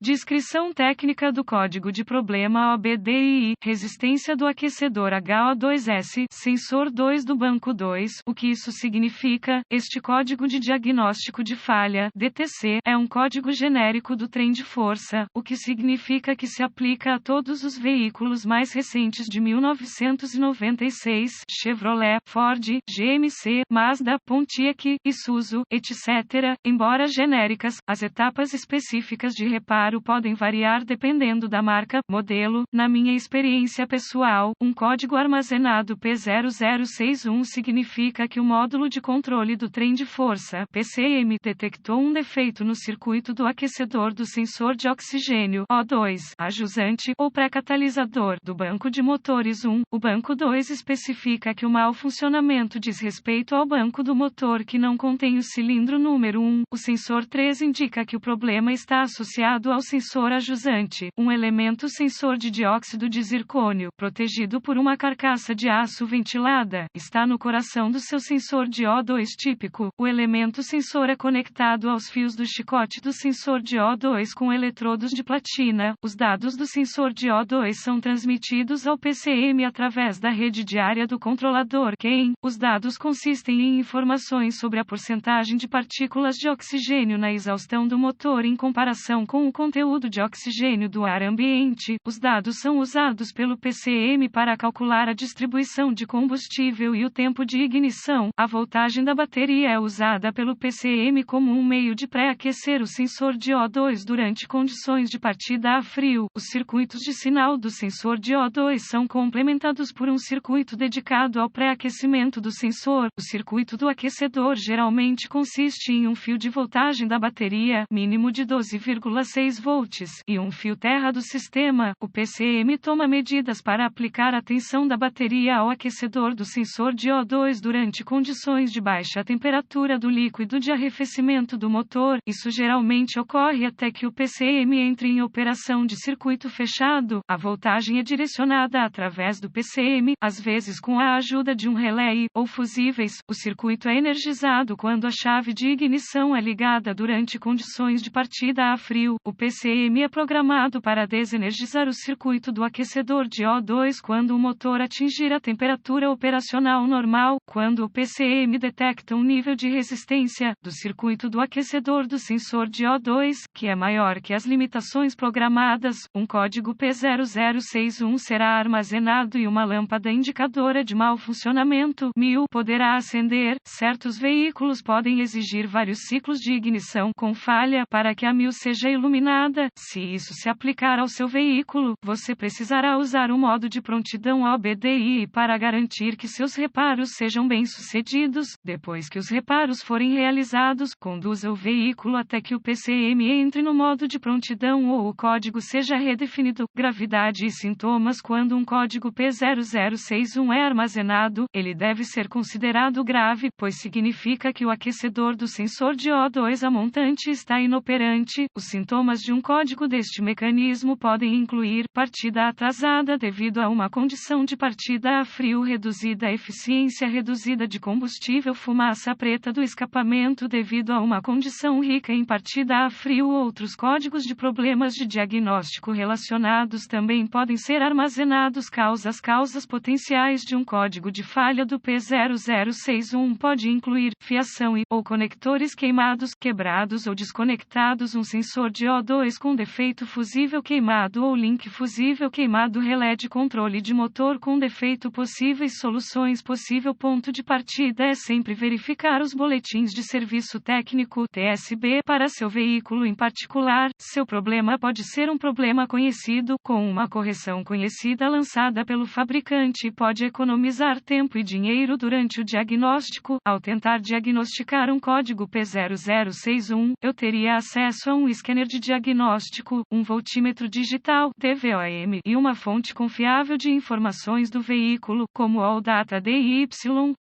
Descrição técnica do código de problema OBDII, resistência do aquecedor HO2S, sensor 2 do banco 2. O que isso significa? Este código de diagnóstico de falha, DTC, é um código genérico do trem de força, o que significa que se aplica a todos os veículos mais recentes de 1996, Chevrolet, Ford, GMC, Mazda, Pontiac, Isuzu, etc. Embora genéricas, as etapas específicas de reparo podem variar dependendo da marca, modelo. Na minha experiência pessoal, um código armazenado P0061 significa que o módulo de controle do trem de força, PCM, detectou um defeito no circuito do aquecedor do sensor de oxigênio, O2, ajusante, ou pré-catalisador, do banco de motores 1. O banco 2 especifica que o mau funcionamento diz respeito ao banco do motor que não contém o cilindro número 1. O sensor 3 indica que o problema está associado ao sensor ajusante, um elemento sensor de dióxido de zircônio, protegido por uma carcaça de aço ventilada, está no coração do seu sensor de O2 típico. O elemento sensor é conectado aos fios do chicote do sensor de O2 com eletrodos de platina. Os dados do sensor de O2 são transmitidos ao PCM através da rede diária do controlador CAN. Os dados consistem em informações sobre a porcentagem de partículas de oxigênio na exaustão do motor em comparação com o conteúdo de oxigênio do ar ambiente. Os dados são usados pelo PCM para calcular a distribuição de combustível e o tempo de ignição. A voltagem da bateria é usada pelo PCM como um meio de pré-aquecer o sensor de O2 durante condições de partida a frio. Os circuitos de sinal do sensor de O2 são complementados por um circuito dedicado ao pré-aquecimento do sensor. O circuito do aquecedor geralmente consiste em um fio de voltagem da bateria, mínimo de 12,6 volts, e um fio terra do sistema. O PCM toma medidas para aplicar a tensão da bateria ao aquecedor do sensor de O2 durante condições de baixa temperatura do líquido de arrefecimento do motor. Isso geralmente ocorre até que o PCM entre em operação de circuito fechado. A voltagem é direcionada através do PCM, às vezes com a ajuda de um relé ou fusíveis. O circuito é energizado quando a chave de ignição é ligada durante condições de partida a frio. O PCM é programado para desenergizar o circuito do aquecedor de O2 quando o motor atingir a temperatura operacional normal. Quando o PCM detecta um nível de resistência do circuito do aquecedor do sensor de O2, que é maior que as limitações programadas, um código P0061 será armazenado e uma lâmpada indicadora de mau funcionamento, MIL, poderá acender. Certos veículos podem exigir vários ciclos de ignição com falha para que a MIL seja iluminada. Se isso se aplicar ao seu veículo, você precisará usar o modo de prontidão OBDII para garantir que seus reparos sejam bem-sucedidos. Depois que os reparos forem realizados, conduza o veículo até que o PCM entre no modo de prontidão ou o código seja redefinido. Gravidade e sintomas. Quando um código P0061 é armazenado, ele deve ser considerado grave, pois significa que o aquecedor do sensor de O2 a montante está inoperante. Os sintomas de um código deste mecanismo podem incluir partida atrasada devido a uma condição de partida a frio reduzida, eficiência reduzida de combustível, fumaça preta do escapamento devido a uma condição rica em partida a frio. Outros códigos de problemas de diagnóstico relacionados também podem ser armazenados. Causas potenciais de um código de falha do P0061 pode incluir fiação ou conectores queimados, quebrados ou desconectados, um sensor de O2 com defeito fusível queimado ou link fusível queimado, relé de controle de motor com defeito. Possíveis soluções. Possível ponto de partida é sempre verificar os boletins de serviço técnico (TSB) para seu veículo em particular. Seu problema pode ser um problema conhecido, com uma correção conhecida lançada pelo fabricante, e pode economizar tempo e dinheiro durante o diagnóstico. Ao tentar diagnosticar um código P0061, eu teria acesso a um scanner de diagnóstico, um voltímetro digital (TVOM) e uma fonte confiável de informações do veículo, como o Data DY.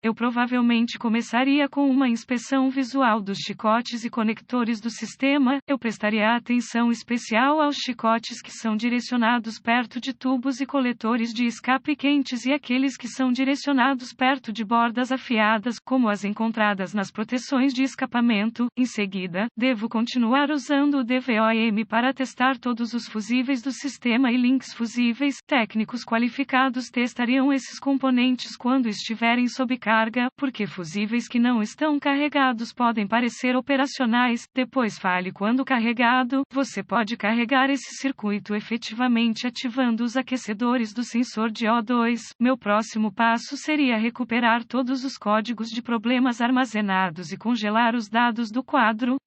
Eu provavelmente começaria com uma inspeção visual dos chicotes e conectores do sistema. Eu prestaria atenção especial aos chicotes que são direcionados perto de tubos e coletores de escape quentes e aqueles que são direcionados perto de bordas afiadas, como as encontradas nas proteções de escapamento. Em seguida, devo continuar usando o DVOM DVOM para testar todos os fusíveis do sistema e links fusíveis. Técnicos qualificados testariam esses componentes quando estiverem sob carga, porque fusíveis que não estão carregados podem parecer operacionais. Depois fale quando carregado. Você pode carregar esse circuito efetivamente ativando os aquecedores do sensor de O2. Meu próximo passo seria recuperar todos os códigos de problemas armazenados e congelar os dados do quadro.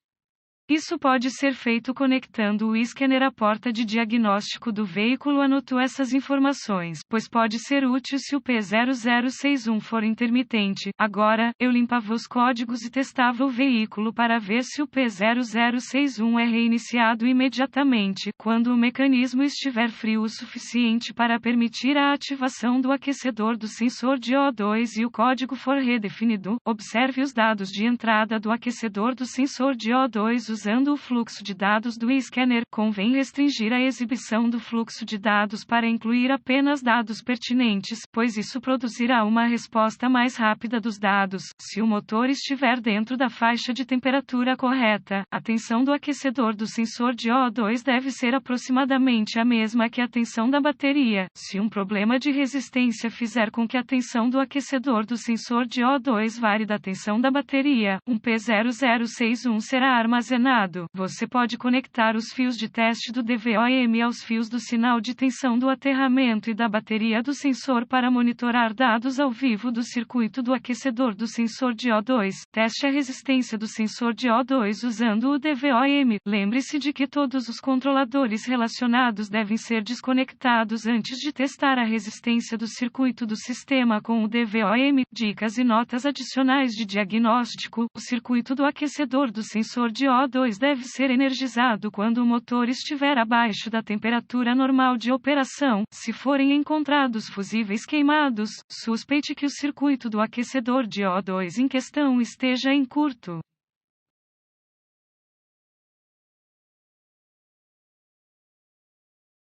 Isso pode ser feito conectando o scanner à porta de diagnóstico do veículo. Anoto essas informações, pois pode ser útil se o P0061 for intermitente. Agora, eu limpava os códigos e testava o veículo para ver se o P0061 é reiniciado imediatamente, quando o mecanismo estiver frio o suficiente para permitir a ativação do aquecedor do sensor de O2 e o código for redefinido. Observe os dados de entrada do aquecedor do sensor de O2 usando o fluxo de dados do scanner. Convém restringir a exibição do fluxo de dados para incluir apenas dados pertinentes, pois isso produzirá uma resposta mais rápida dos dados. Se o motor estiver dentro da faixa de temperatura correta, a tensão do aquecedor do sensor de O2 deve ser aproximadamente a mesma que a tensão da bateria. Se um problema de resistência fizer com que a tensão do aquecedor do sensor de O2 varie da tensão da bateria, um P0061 será armazenado. Você pode conectar os fios de teste do DVOM aos fios do sinal de tensão do aterramento e da bateria do sensor para monitorar dados ao vivo do circuito do aquecedor do sensor de O2. Teste a resistência do sensor de O2 usando o DVOM. Lembre-se de que todos os controladores relacionados devem ser desconectados antes de testar a resistência do circuito do sistema com o DVOM. Dicas e notas adicionais de diagnóstico. O circuito do aquecedor do sensor de O2 deve ser energizado quando o motor estiver abaixo da temperatura normal de operação. Se forem encontrados fusíveis queimados, suspeite que o circuito do aquecedor de O2 em questão esteja em curto.